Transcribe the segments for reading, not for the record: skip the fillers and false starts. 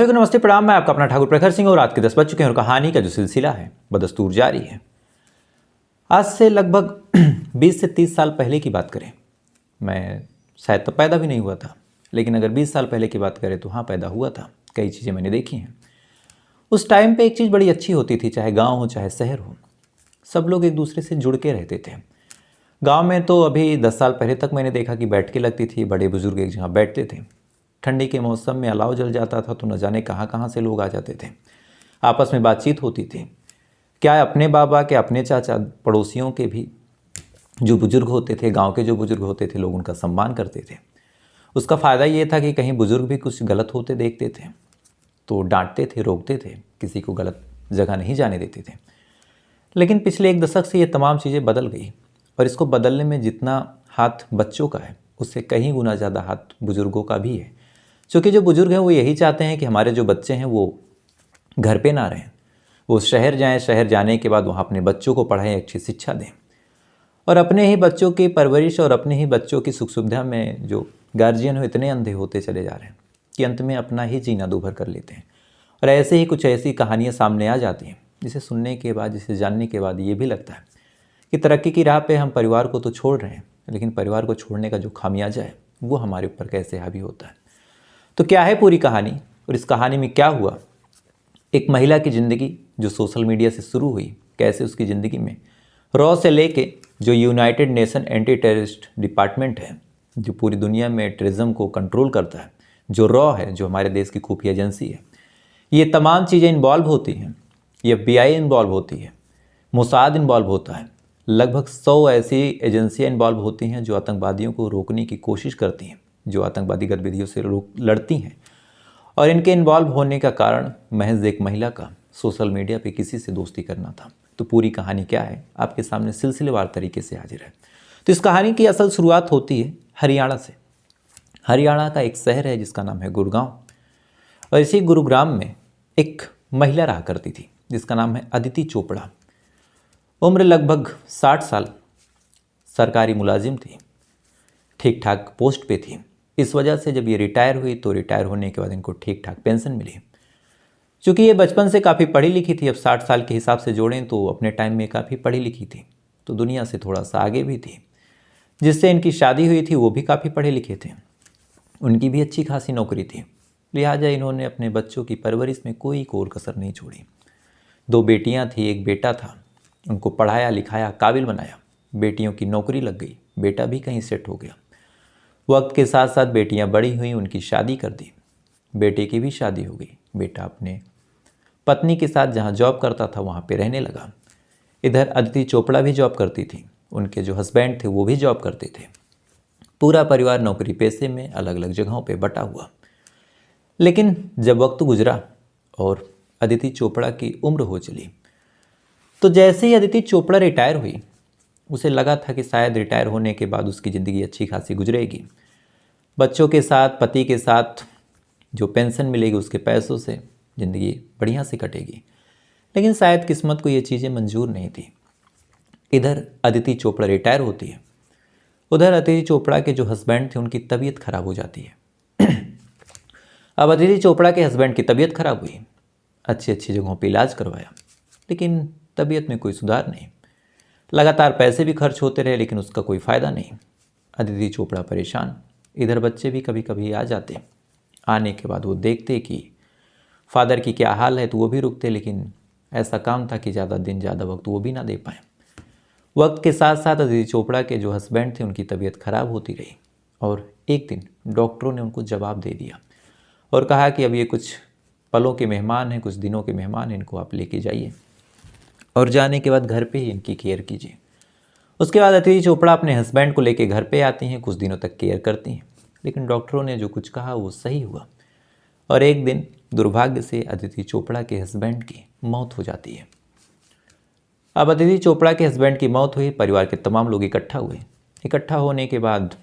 सभी को नमस्ते प्रणाम। मैं आपका अपना ठाकुर प्रखर सिंह और रात के 10 बज चुके हैं और कहानी का जो सिलसिला है बदस्तूर जारी है। आज से लगभग 20 से 30 साल पहले की बात करें, मैं शायद तो पैदा भी नहीं हुआ था, लेकिन अगर 20 साल पहले की बात करें तो हाँ पैदा हुआ था। कई चीज़ें मैंने देखी हैं। उस टाइम पे एक चीज़ बड़ी अच्छी होती थी, चाहे गाँव हो चाहे शहर हो, सब लोग एक दूसरे से जुड़ के रहते थे। गाँव में तो अभी 10 साल पहले तक मैंने देखा कि बैठ के लगती थी, बड़े बुजुर्ग एक जगह बैठते थे। ठंडी के मौसम में अलाव जल जाता था तो न जाने कहाँ कहाँ से लोग आ जाते थे। आपस में बातचीत होती थी, क्या अपने बाबा के अपने चाचा पड़ोसियों के भी जो बुजुर्ग होते थे, गांव के जो बुजुर्ग होते थे, लोग उनका सम्मान करते थे। उसका फ़ायदा ये था कि कहीं बुजुर्ग भी कुछ गलत होते देखते थे तो डांटते थे, रोकते थे, किसी को गलत जगह नहीं जाने देते थे। लेकिन पिछले एक दशक से ये तमाम चीज़ें बदल गई और इसको बदलने में जितना हाथ बच्चों का है उससे कहीं गुना ज़्यादा हाथ बुजुर्गों का भी है। क्योंकि जो बुजुर्ग हैं वो यही चाहते हैं कि हमारे जो बच्चे हैं वो घर पे ना रहें, वो शहर जाएं, शहर जाने के बाद वहाँ अपने बच्चों को पढ़ाएं, अच्छी शिक्षा दें और अपने ही बच्चों की परवरिश और अपने ही बच्चों की सुख सुविधा में जो गार्जियन हो इतने अंधे होते चले जा रहे हैं कि अंत में अपना ही जीना दूभर कर लेते हैं। और ऐसे ही कुछ ऐसी कहानियाँ सामने आ जाती हैं जिसे सुनने के बाद, जिसे जानने के बाद ये भी लगता है कि तरक्की की राह पे हम परिवार को तो छोड़ रहे हैं, लेकिन परिवार को छोड़ने का जो खामियाजा है वो हमारे ऊपर कैसे हावी होता है। तो क्या है पूरी कहानी और इस कहानी में क्या हुआ? एक महिला की ज़िंदगी जो सोशल मीडिया से शुरू हुई, कैसे उसकी ज़िंदगी में रॉ से लेके जो United nation anti terrorist department है, जो पूरी दुनिया में टेररिज्म को कंट्रोल करता है, जो रॉ है, जो हमारे देश की खुफिया एजेंसी है, ये तमाम चीज़ें इन्वॉल्व होती हैं। ये FBI इन्वॉल्व होती है, मोसाद इन्वॉल्व होता है, लगभग 100 ऐसी एजेंसियाँ इन्वॉल्व होती हैं जो आतंकवादियों को रोकने की कोशिश करती हैं, जो आतंकवादी गतिविधियों से लड़ती हैं। और इनके इन्वॉल्व होने का कारण महज एक महिला का सोशल मीडिया पे किसी से दोस्ती करना था। तो पूरी कहानी क्या है आपके सामने सिलसिलेवार तरीके से हाजिर है। तो इस कहानी की असल शुरुआत होती है हरियाणा से। हरियाणा का एक शहर है जिसका नाम है गुड़गांव और इसी गुरुग्राम में एक महिला रहा करती थी जिसका नाम है अदिति चोपड़ा। उम्र लगभग 60 साल, सरकारी मुलाजिम थी, ठीक ठाक पोस्ट पे थी। इस वजह से जब ये रिटायर हुई तो रिटायर होने के बाद इनको ठीक ठाक पेंशन मिली। चूँकि ये बचपन से काफ़ी पढ़ी लिखी थी, अब 60 साल के हिसाब से जोड़ें तो अपने टाइम में काफ़ी पढ़ी लिखी थी, तो दुनिया से थोड़ा सा आगे भी थी। जिससे इनकी शादी हुई थी वो भी काफ़ी पढ़े लिखे थे, उनकी भी अच्छी खासी नौकरी थी। लिहाजा इन्होंने अपने बच्चों की परवरिश में कोई कोर कसर नहीं छोड़ी। 2 बेटियाँ थी, एक बेटा था, उनको पढ़ाया लिखाया, काबिल बनाया। बेटियों की नौकरी लग गई, बेटा भी कहीं सेट हो गया। वक्त के साथ साथ बेटियां बड़ी हुई, उनकी शादी कर दी, बेटे की भी शादी हो गई। बेटा अपने पत्नी के साथ जहां जॉब करता था वहां पे रहने लगा। इधर अदिति चोपड़ा भी जॉब करती थी, उनके जो हस्बैंड थे वो भी जॉब करते थे। पूरा परिवार नौकरी पेशे में अलग अलग जगहों पे बटा हुआ। लेकिन जब वक्त गुजरा और अदिति चोपड़ा की उम्र हो चली तो जैसे ही अदिति चोपड़ा रिटायर हुई, उसे लगा था कि शायद रिटायर होने के बाद उसकी ज़िंदगी अच्छी खासी गुजरेगी, बच्चों के साथ, पति के साथ जो पेंशन मिलेगी उसके पैसों से ज़िंदगी बढ़िया से कटेगी। लेकिन शायद किस्मत को ये चीज़ें मंजूर नहीं थी। इधर अदिति चोपड़ा रिटायर होती है, उधर अदिति चोपड़ा के जो हस्बैंड थे उनकी तबीयत खराब हो जाती है। अब अदिति चोपड़ा के हस्बैंड की तबीयत खराब हुई, अच्छी अच्छी जगहों पर इलाज करवाया, लेकिन तबीयत में कोई सुधार नहीं। लगातार पैसे भी खर्च होते रहे लेकिन उसका कोई फ़ायदा नहीं। अदिति चोपड़ा परेशान। इधर बच्चे भी कभी कभी आ जाते, आने के बाद वो देखते कि फादर की क्या हाल है तो वो भी रुकते, लेकिन ऐसा काम था कि ज़्यादा दिन ज़्यादा वक्त वो भी ना दे पाए। वक्त के साथ साथ अदिति चोपड़ा के जो हस्बैंड थे उनकी तबीयत खराब होती रही और एक दिन डॉक्टरों ने उनको जवाब दे दिया और कहा कि अब ये कुछ पलों के मेहमान हैं, कुछ दिनों के मेहमान हैं, इनको आप लेके जाइए और जाने के बाद घर पे ही इनकी केयर कीजिए। उसके बाद अदिति चोपड़ा अपने हस्बैंड को लेके घर पे आती हैं, कुछ दिनों तक केयर करती हैं, लेकिन डॉक्टरों ने जो कुछ कहा वो सही हुआ और एक दिन दुर्भाग्य से अदिति चोपड़ा के हस्बैंड की मौत हो जाती है। अब अदिति चोपड़ा के हस्बैंड की मौत हुई, परिवार के तमाम लोग इकट्ठा हुए। इकट्ठा होने के बाद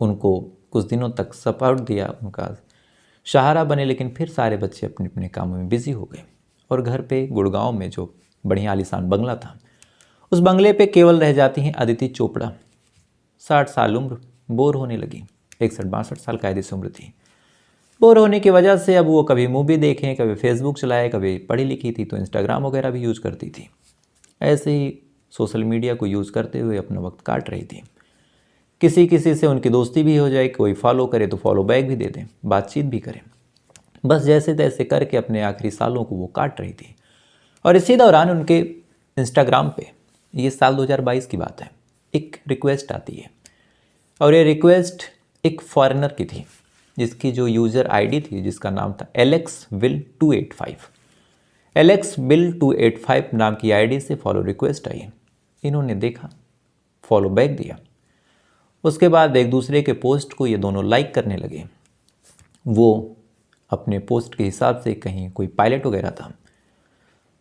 उनको कुछ दिनों तक सपोर्ट दिया, उनका सहारा बने, लेकिन फिर सारे बच्चे अपने अपने कामों में बिजी हो गए और घर पे गुड़गांव में जो बढ़िया आलीशान बंगला था उस बंगले पे केवल रह जाती हैं अदिति चोपड़ा। 60 साल उम्र, बोर होने लगी। 61-62 साल कायदे से उम्र थी। बोर होने की वजह से अब वो कभी मूवी देखें, कभी फेसबुक चलाए, कभी पढ़ी लिखी थी तो इंस्टाग्राम वगैरह भी यूज़ करती थी। ऐसे ही सोशल मीडिया को यूज़ करते हुए अपना वक्त काट रही थी। किसी किसी से उनकी दोस्ती भी हो जाए, कोई फॉलो करे तो फॉलो बैक भी दे दें, बातचीत भी करें। बस जैसे तैसे करके अपने आखिरी सालों को वो काट रही थी। और इसी दौरान उनके इंस्टाग्राम पे, ये साल 2022 की बात है, एक रिक्वेस्ट आती है। और ये रिक्वेस्ट एक फॉरेनर की थी, जिसकी जो यूज़र आईडी थी, जिसका नाम था alexbill285। alexbill285 नाम की आईडी से फॉलो रिक्वेस्ट आई। इन्होंने देखा, फॉलो बैक दिया। उसके बाद एक दूसरे के पोस्ट को ये दोनों लाइक करने लगे। वो अपने पोस्ट के हिसाब से कहीं कोई पायलट वगैरह था।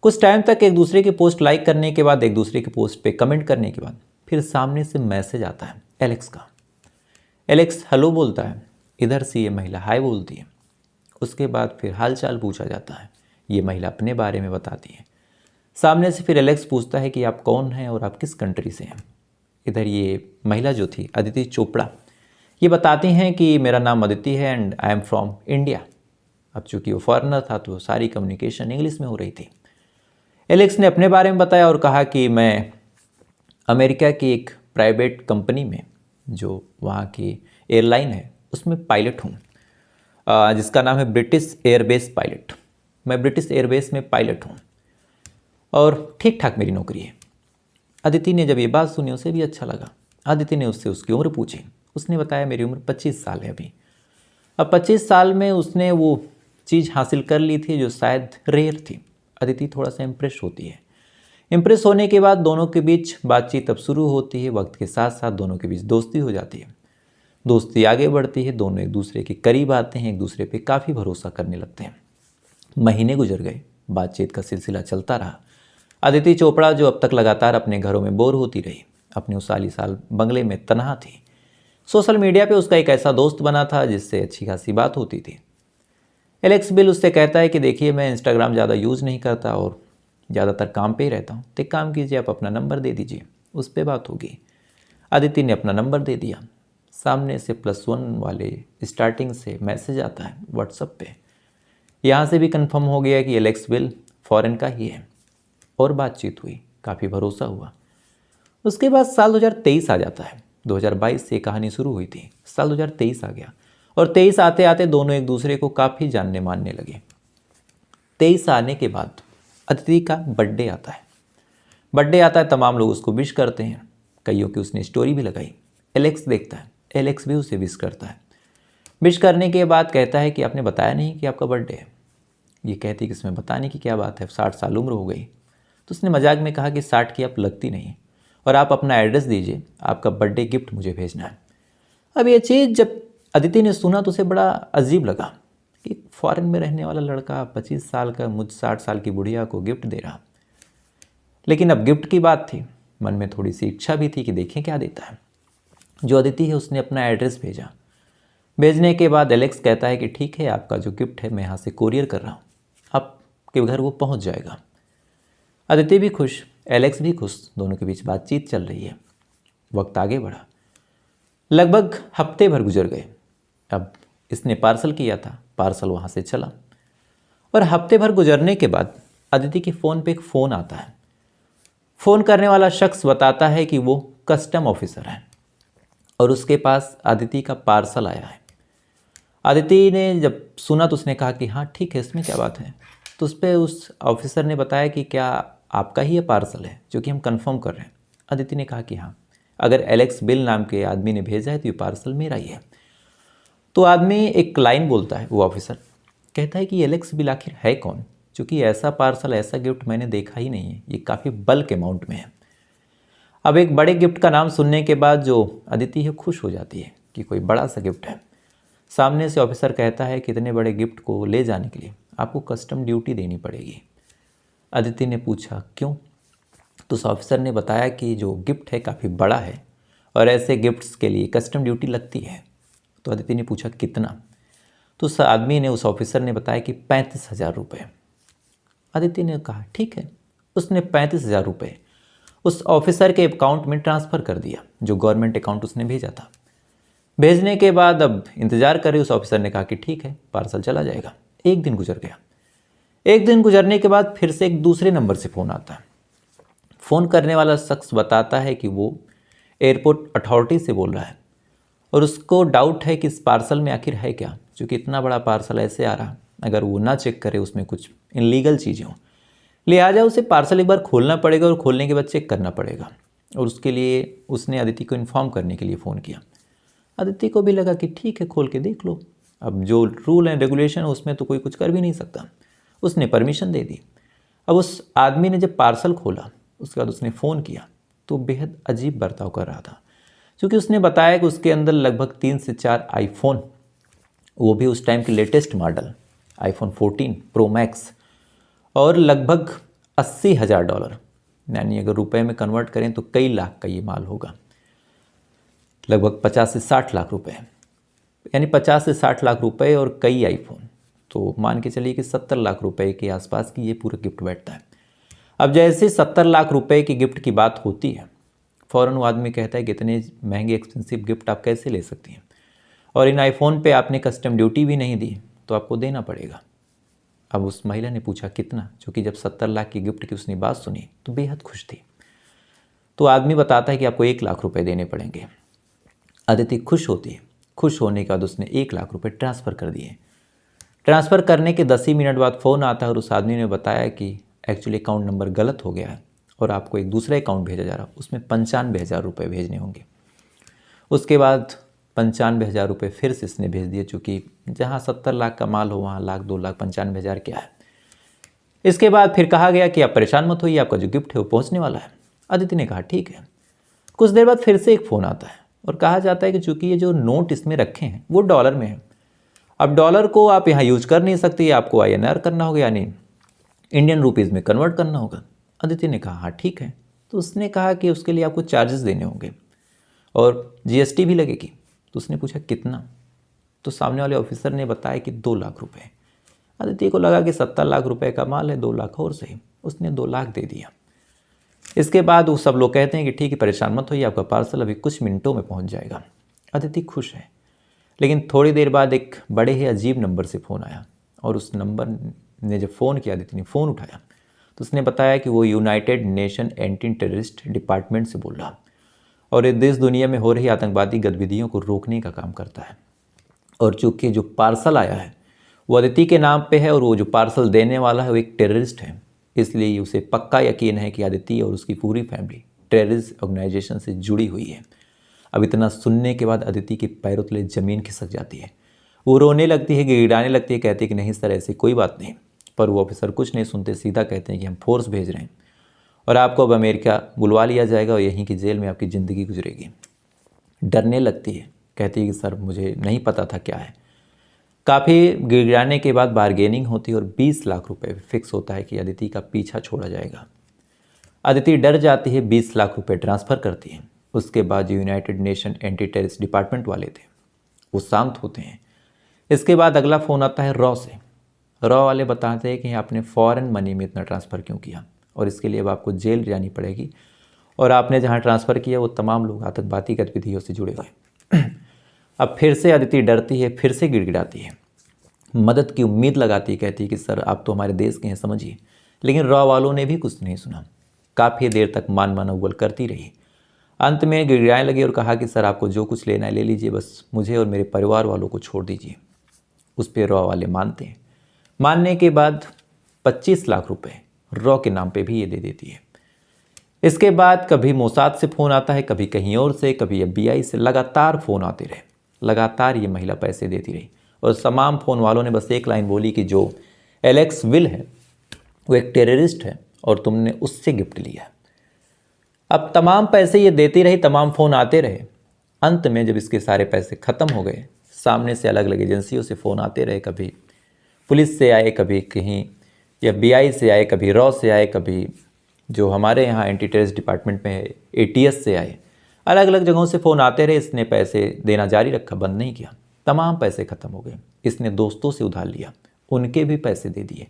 कुछ टाइम तक एक दूसरे के पोस्ट लाइक करने के बाद, एक दूसरे के पोस्ट पे कमेंट करने के बाद, फिर सामने से मैसेज आता है एलेक्स का। एलेक्स हेलो बोलता है, इधर से ये महिला हाय बोलती है। उसके बाद फिर हाल चाल पूछा जाता है, ये महिला अपने बारे में बताती है। सामने से फिर एलेक्स पूछता है कि आप कौन हैं और आप किस कंट्री से हैं। इधर ये महिला जो थी, अदिति चोपड़ा, ये बताती हैं कि मेरा नाम अदिति है and I am from India. अब चूंकि वो फॉरेनर था तो सारी कम्युनिकेशन इंग्लिश में हो रही थी। एलेक्स ने अपने बारे में बताया और कहा कि मैं अमेरिका की एक प्राइवेट कंपनी में, जो वहाँ की एयरलाइन है, उसमें पायलट हूँ, जिसका नाम है ब्रिटिश एयरबेस पायलट। मैं ब्रिटिश एयरबेस में पायलट हूँ और ठीक ठाक मेरी नौकरी है। अदिति ने जब ये बात सुनी, उसे भी अच्छा लगा। अदिति ने उससे उसकी उम्र पूछी। उसने बताया मेरी उम्र 25 साल है अभी। अब 25 साल में उसने वो चीज़ हासिल कर ली थी जो शायद रेयर थी। अदिति थोड़ा सा इम्प्रेस होती है। इम्प्रेस होने के बाद दोनों के बीच बातचीत अब शुरू होती है। वक्त के साथ साथ दोनों के बीच दोस्ती हो जाती है। दोस्ती आगे बढ़ती है, दोनों एक दूसरे के करीब आते हैं, एक दूसरे पे काफ़ी भरोसा करने लगते हैं। महीने गुजर गए, बातचीत का सिलसिला चलता रहा। अदिति चोपड़ा जो अब तक लगातार अपने घरों में बोर होती रही, अपने उस आलीशान बंगले में तनहा थी। सोशल मीडिया पे उसका एक ऐसा दोस्त बना था जिससे अच्छी खासी बात होती थी। एलेक्स बिल उससे कहता है कि देखिए, मैं इंस्टाग्राम ज़्यादा यूज़ नहीं करता और ज़्यादातर काम पे ही रहता हूँ, तो एक काम कीजिए, आप अपना नंबर दे दीजिए, उस पर बात होगी। अदिति ने अपना नंबर दे दिया। सामने से +1 वाले स्टार्टिंग से मैसेज आता है व्हाट्सएप पे। यहाँ से भी कंफर्म हो गया कि एलेक्स बिल फॉरेन का ही है और बातचीत हुई, काफ़ी भरोसा हुआ। उसके बाद साल 2023 आ जाता है। 2022 से कहानी शुरू हुई थी, साल 2023 आ गया और 23 आते आते दोनों एक दूसरे को काफ़ी जानने मानने लगे। 23 आने के बाद अदिति का बर्थडे आता है। बर्थडे आता है, तमाम लोग उसको विश करते हैं, कईयों की उसने स्टोरी भी लगाई। एलेक्स देखता है, एलेक्स भी उसे विश करता है। विश करने के बाद कहता है कि आपने बताया नहीं कि आपका बर्थडे है। ये कहती कि इसमें बताने की क्या बात है, 60 साल उम्र हो गई। तो उसने मजाक में कहा कि 60 की आप लगती नहीं, और आप अपना एड्रेस दीजिए, आपका बर्थडे गिफ्ट मुझे भेजना है। अब ये चीज़ जब अदिति ने सुना तो उसे बड़ा अजीब लगा कि फॉरेन में रहने वाला लड़का 25 साल का मुझ 60 साल की बुढ़िया को गिफ्ट दे रहा। लेकिन अब गिफ्ट की बात थी, मन में थोड़ी सी इच्छा भी थी कि देखें क्या देता है। जो अदिति है उसने अपना एड्रेस भेजा। भेजने के बाद एलेक्स कहता है कि ठीक है, आपका जो गिफ्ट है मैं यहाँ से कोरियर कर रहा हूँ, आपके घर वो पहुँच जाएगा। अदिति भी खुश, एलेक्स भी खुश, दोनों के बीच बातचीत चल रही है। वक्त आगे बढ़ा, लगभग हफ्ते भर गुजर गए। अब इसने पार्सल किया था, पार्सल वहाँ से चला, और हफ्ते भर गुजरने के बाद अदिति के फ़ोन पे एक फ़ोन आता है। फ़ोन करने वाला शख्स बताता है कि वो कस्टम ऑफिसर है और उसके पास अदिति का पार्सल आया है। अदिति ने जब सुना तो उसने कहा कि हाँ ठीक है, इसमें क्या बात है। तो उस पर उस ऑफिसर ने बताया कि क्या आपका ही ये पार्सल है, जो कि हम कंफर्म कर रहे हैं। अदिति ने कहा कि हाँ, अगर एलेक्स बिल नाम के आदमी ने भेजा है तो ये पार्सल मेरा ही है। तो आदमी एक लाइन बोलता है, वो ऑफिसर कहता है कि एलेक्स बिल आखिर है कौन, क्योंकि ऐसा पार्सल, ऐसा गिफ्ट मैंने देखा ही नहीं है, ये काफ़ी बल्क अमाउंट में है। अब एक बड़े गिफ्ट का नाम सुनने के बाद जो अदिति है खुश हो जाती है कि कोई बड़ा सा गिफ्ट है। सामने से ऑफिसर कहता है कि इतने बड़े गिफ्ट को ले जाने के लिए आपको कस्टम ड्यूटी देनी पड़ेगी। अदिति ने पूछा क्यों? तो उस ऑफिसर ने बताया कि जो गिफ्ट है काफ़ी बड़ा है और ऐसे गिफ्ट्स के लिए कस्टम ड्यूटी लगती है। तो अदिति ने पूछा कितना? तो उस आदमी ने, उस ऑफिसर ने बताया कि 35,000 रुपये। अदिति ने कहा ठीक है। उसने 35,000 रुपये उस ऑफिसर के अकाउंट में ट्रांसफ़र कर दिया, जो गवर्नमेंट अकाउंट उसने भेजा था। भेजने के बाद अब इंतज़ार करे, उस ऑफिसर ने कहा कि ठीक है पार्सल चला जाएगा। एक दिन गुजर गया। एक दिन गुजरने के बाद फिर से एक दूसरे नंबर से फ़ोन आता है। फ़ोन करने वाला शख्स बताता है कि वो एयरपोर्ट अथॉरिटी से बोल रहा है और उसको डाउट है कि इस पार्सल में आखिर है क्या, क्योंकि इतना बड़ा पार्सल ऐसे आ रहा, अगर वो ना चेक करे उसमें कुछ इनलीगल चीज़ें हों, लिहाजा उसे पार्सल एक बार खोलना पड़ेगा और खोलने के बाद चेक करना पड़ेगा। और उसके लिए उसने अदिति को इन्फॉर्म करने के लिए फ़ोन किया। अदिति को भी लगा कि ठीक है खोल के देख लो, अब जो रूल एंड रेगुलेशन है उसमें तो कोई कुछ कर भी नहीं सकता। उसने परमिशन दे दी। अब उस आदमी ने जब पार्सल खोला उसके बाद उसने फ़ोन किया तो बेहद अजीब बर्ताव कर रहा था, क्योंकि उसने बताया कि उसके अंदर लगभग 3 से 4 आईफोन, वो भी उस टाइम के latest model iPhone 14 pro max, और लगभग $80,000, यानी अगर रुपए में कन्वर्ट करें तो कई लाख का ये माल होगा, लगभग 50 से 60 लाख रुपए, यानी 50 से 60 लाख रुपए और कई आईफोन, तो मान के चलिए कि 70 लाख रुपए के आसपास की ये पूरा गिफ्ट बैठता है। अब जैसे 70 लाख रुपए की गिफ्ट की बात होती है, फ़ौरन वो आदमी कहता है कि इतने महंगे एक्सपेंसिव गिफ्ट आप कैसे ले सकती हैं, और इन आईफोन पे आपने कस्टम ड्यूटी भी नहीं दी तो आपको देना पड़ेगा। अब उस महिला ने पूछा कितना, क्योंकि जब 70 लाख की गिफ्ट की उसने बात सुनी तो बेहद खुश थी। तो आदमी बताता है कि आपको 1 लाख रुपए देने पड़ेंगे। अदिति खुश होती है। खुश होने के बाद उसने 1 लाख रुपए ट्रांसफ़र कर दिए। ट्रांसफ़र करने के 10 ही मिनट बाद फ़ोन आता है और उस आदमी ने बताया कि एक्चुअली अकाउंट नंबर गलत हो गया है और आपको एक दूसरा अकाउंट भेजा जा रहा है, उसमें 95,000 रुपये भेजने होंगे। उसके बाद 95,000 रुपये फिर से इसने भेज दिए, चूँकि जहाँ 70 लाख का माल हो वहाँ लाख 2 लाख 95,000 क्या है। इसके बाद फिर कहा गया कि आप परेशान मत होइए, आपका जो गिफ्ट है वो पहुँचने वाला है। अदिति ने कहा ठीक है। कुछ देर बाद फिर से एक फ़ोन आता है और कहा जाता है कि चूँकि ये जो नोट इसमें रखे हैं वो डॉलर में है, अब डॉलर को आप यहाँ यूज कर नहीं सकती, आपको INR करना होगा, यानी इंडियन रुपीज़ में कन्वर्ट करना होगा। अदिति ने कहा हाँ ठीक है। तो उसने कहा कि उसके लिए आपको चार्जेस देने होंगे और GST भी लगेगी। तो उसने पूछा कितना, तो सामने वाले ऑफिसर ने बताया कि 2 लाख रुपए। अदिति को लगा कि 70 लाख रुपए का माल है, 2 लाख और सही। उसने 2 लाख दे दिया। इसके बाद वो सब लोग कहते हैं कि ठीक है परेशान मत होइए, आपका पार्सल अभी कुछ मिनटों में पहुंच जाएगा। अदिति खुश है। लेकिन थोड़ी देर बाद एक बड़े ही अजीब नंबर से फ़ोन आया और उस नंबर ने जब फ़ोन किया, अदिति ने फ़ोन उठाया तो उसने बताया कि वो United nation anti terrorist department से बोल रहा और ये देश दुनिया में हो रही आतंकवादी गतिविधियों को रोकने का काम करता है। और चूँकि जो पार्सल आया है वो अदिति के नाम पे है और वो जो पार्सल देने वाला है वो एक टेररिस्ट है, इसलिए उसे पक्का यकीन है कि अदिति और उसकी पूरी फैमिली टेररिस्ट ऑर्गेनाइजेशन से जुड़ी हुई है। अब इतना सुनने के बाद अदिति के पैरों तले ज़मीन खिसक जाती है। वो रोने लगती है, गिड़गिड़ाने लगती है, कहती है कि नहीं सर ऐसी कोई बात नहीं। पर वो ऑफिसर कुछ नहीं सुनते, सीधा कहते हैं कि हम फोर्स भेज रहे हैं और आपको अब अमेरिका बुलवा लिया जाएगा और यहीं की जेल में आपकी ज़िंदगी गुजरेगी। डरने लगती है, कहती है कि सर मुझे नहीं पता था क्या है। काफ़ी गिड़गिड़ाने के बाद बारगेनिंग होती है और 20 लाख रुपए फिक्स होता है कि अदिति का पीछा छोड़ा जाएगा। अदिति डर जाती है, 20 लाख रुपए ट्रांसफ़र करती है। उसके बाद जो United nation anti terrorist department वाले थे वो शांत होते हैं। इसके बाद अगला फ़ोन आता है रॉ से। रॉ वाले बताते हैं कि आपने फ़ॉरेन मनी में इतना ट्रांसफ़र क्यों किया और इसके लिए अब आपको जेल जानी पड़ेगी और आपने जहां ट्रांसफ़र किया वो तमाम लोग आतंकवादी गतिविधियों से जुड़े हुए। अब फिर से अदिति डरती है, फिर से गिड़गिड़ाती है, मदद की उम्मीद लगाती है, कहती है कि सर आप तो हमारे देश के हैं समझिए। लेकिन रॉ वालों ने भी कुछ नहीं सुना। काफ़ी देर तक मान मनौवल करती रही। अंत में गिड़गिड़ाने लगी और कहा कि सर आपको जो कुछ लेना है ले लीजिए, बस मुझे और मेरे परिवार वालों को छोड़ दीजिए। उस पर रॉ वाले मानते हैं। मानने के बाद 25 लाख रुपए रॉ के नाम पे भी ये दे देती है। इसके बाद कभी मोसाद से फ़ोन आता है, कभी कहीं और से, कभी FBI से, लगातार फ़ोन आते रहे। लगातार ये महिला पैसे देती रही और तमाम फ़ोन वालों ने बस एक लाइन बोली कि जो एलेक्स विल है वो एक टेररिस्ट है और तुमने उससे गिफ्ट लिया। अब तमाम पैसे ये देती रही, तमाम फ़ोन आते रहे। अंत में जब इसके सारे पैसे ख़त्म हो गए, सामने से अलग अलग एजेंसियों से फ़ोन आते रहे, कभी पुलिस से आए, कभी कहीं FBI से आए, कभी रॉ से आए, कभी जो हमारे यहाँ एंटी टेररिस्ट डिपार्टमेंट में ATS से आए। अलग अलग जगहों से फ़ोन आते रहे। इसने पैसे देना जारी रखा, बंद नहीं किया। तमाम पैसे ख़त्म हो गए। इसने दोस्तों से उधार लिया, उनके भी पैसे दे दिए।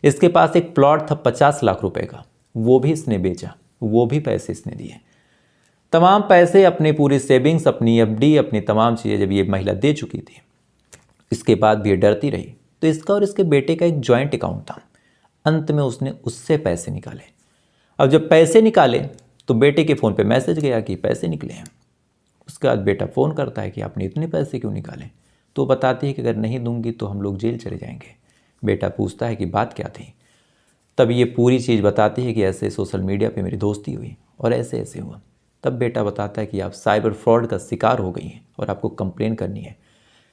इसके पास एक प्लॉट था 50 लाख रुपए का, वो भी इसने बेचा, वो भी पैसे इसने दिए। तमाम पैसे, अपनी पूरी सेविंग्स, अपनी एफडी, अपनी तमाम चीज़ें जब ये महिला दे चुकी थी, इसके बाद भी ये डरती रही। तो इसका और इसके बेटे का एक जॉइंट अकाउंट था। अंत में उसने उससे पैसे निकाले। अब जब पैसे निकाले तो बेटे के फ़ोन पे मैसेज गया कि पैसे निकले हैं। उसके बाद बेटा फ़ोन करता है कि आपने इतने पैसे क्यों निकाले। तो बताती है कि अगर नहीं दूंगी तो हम लोग जेल चले जाएंगे। बेटा पूछता है कि बात क्या थी। तब ये पूरी चीज़ बताती है कि ऐसे सोशल मीडिया पे मेरी दोस्ती हुई और ऐसे ऐसे हुआ। तब बेटा बताता है कि आप साइबर फ्रॉड का शिकार हो गई हैं और आपको कंप्लेन करनी है।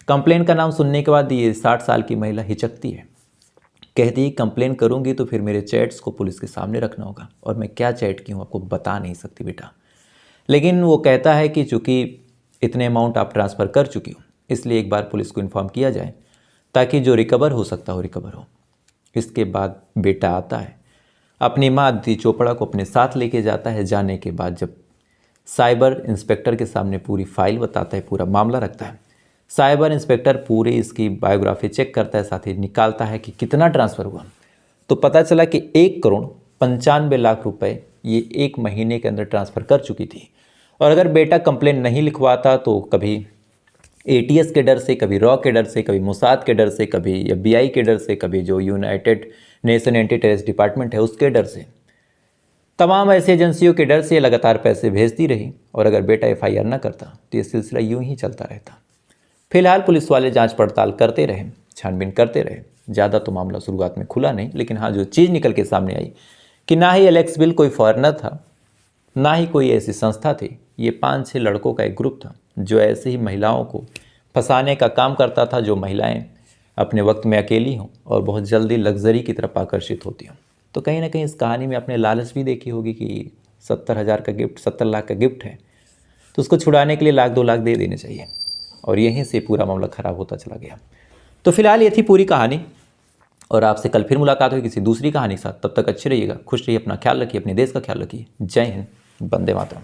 कंप्लेन का नाम सुनने के बाद ये 60 साल की महिला हिचकती है। कहती है कंप्लेन करूंगी तो फिर मेरे चैट्स को पुलिस के सामने रखना होगा, और मैं क्या चैट की हूँ आपको बता नहीं सकती बेटा। लेकिन वो कहता है कि चूँकि इतने अमाउंट आप ट्रांसफ़र कर चुकी हो, इसलिए एक बार पुलिस को इन्फॉर्म किया जाए ताकि जो रिकवर हो सकता हो रिकवर हो। इसके बाद बेटा आता है, अपनी माँ अदिति चोपड़ा को अपने साथ लेके जाता है। जाने के बाद जब साइबर इंस्पेक्टर के सामने पूरी फाइल बताता है, पूरा मामला रखता है, साइबर इंस्पेक्टर पूरे इसकी बायोग्राफी चेक करता है, साथ ही निकालता है कि कितना ट्रांसफ़र हुआ। तो पता चला कि 1,95,00,000 रुपए ये 1 महीने के अंदर ट्रांसफ़र कर चुकी थी। और अगर बेटा कंप्लेन नहीं लिखवाता तो कभी एटीएस के डर से, कभी रॉ के डर से, कभी मोसाद के डर से, कभी FBI के डर से, कभी जो United nation anti terrorist department है उसके डर से, तमाम ऐसी एजेंसियों के डर से लगातार पैसे भेजती रही। और अगर बेटा FIR न करता तो ये सिलसिला यूं ही चलता रहता। फिलहाल पुलिस वाले जांच पड़ताल करते रहे, छानबीन करते रहे। ज़्यादा तो मामला शुरुआत में खुला नहीं, लेकिन हाँ जो चीज़ निकल के सामने आई कि ना ही एलेक्स बिल कोई फॉरेनर था, ना ही कोई ऐसी संस्था थी। ये 5-6 लड़कों का एक ग्रुप था जो ऐसे ही महिलाओं को फंसाने का काम करता था, जो महिलाएं अपने वक्त में अकेली हों और बहुत जल्दी लग्जरी की तरफ आकर्षित होती हों। तो कहीं ना कहीं इस कहानी में आपने लालच भी देखी होगी कि 70,000 का गिफ्ट, 70 लाख का गिफ्ट है, तो उसको छुड़ाने के लिए 1-2 लाख दे देने चाहिए। और यहीं से पूरा मामला ख़राब होता चला गया। तो फिलहाल ये थी पूरी कहानी, और आपसे कल फिर मुलाकात हुई किसी दूसरी कहानी के साथ। तब तक अच्छे रहिएगा, खुश रहिए, अपना ख्याल रखिए, अपने देश का ख्याल रखिए। जय हिंद, वंदे मातरम।